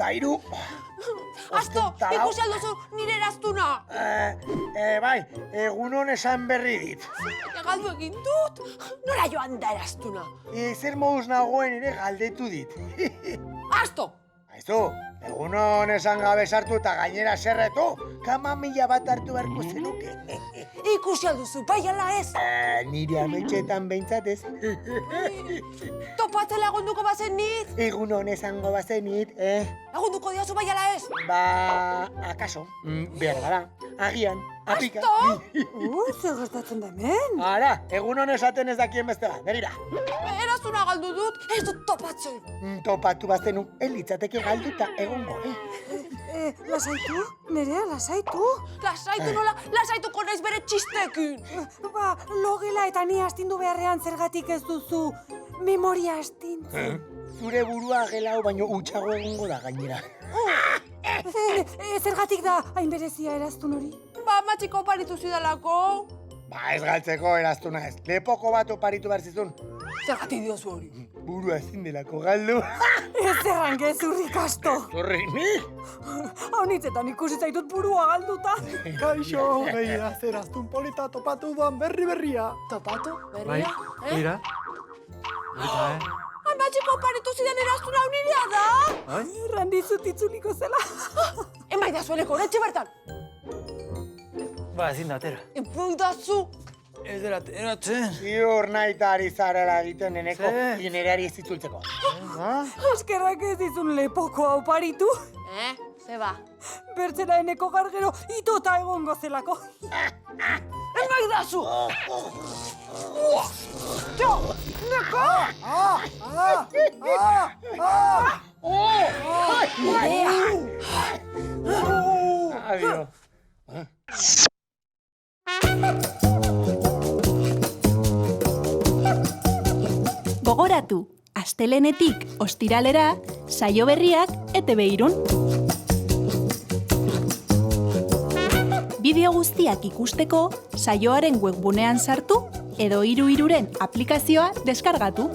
83. Asto, ikusi alduzu nire eraztuna. Bai, egunon esan berri dit. Galdu egin dut. Nora joan da eraztuna. Zer moduz nagoen ere galdetu dit. Asto! Aizu, egunon esan gabe sartu eta gainera zerretu, kamamila bat hartu beharko zenuke. Ikusi alduzu, bai ala ez. Nire ametxetan behintzat ez. Topatzen lagunduko bazen nit. Egunon esango bazenit, Lagunduko diozu bai ala ez. Ba, akaso, behar bada, agian, apika. Asto! Zer gertatzen da hemen? Ara, egunon esaten ez dakien beste bat, berira. Eraztuna galdu dut, ez dut topatzen. Topatu bazenu, litzateke galduta egongo, Lasaitu? Nerea, lasaitu? Lasaitu nola, lasaituko naiz bere txistekin. Ba, logela eta ni astindu beharrean zergatik ez duzu memoria astintzen. Zure burua gelau baino utxago egongo da gainera. Zergatik da hain berezia eraztun hori? Ba, matxiko oparitu zidalako. Ba, ez galtzeko eraztuna ez. Lepoko bat oparitu behar zizun. Zergatik diozu hori. Burua ezin delako galdu. Ez zerran gezurrik asto. Zurri, ni? Haunitzetan ikusi zaitut burua galduta. Kaixo, begira, zeraztun polita topatu duan berria. Topatu, Bai, berria? begira. Matxiko oparitu zidan eraztuna hau nirea da. Bai? Errandizut itzuliko zela. Emaida zueleko, netxe bertan. Ba, ezin da, atera. Epuldazu. Ez dela ateratzen. Ziur nahi eta ari zarela egiten neneko, Zer? generari ez itzultzeko. Askerrak ez dizun lepokoa oparitu. Zeba. Bertzera eneko gargero itota egongo zelako. Emaidazu. Jo, neko! Adio. Gogoratu, astelehenetik ostiralera, saio berriak ETB Irun. Bideo guztiak ikusteko, saioaren webgunean sartu edo 33ren aplikazioa deskargatu.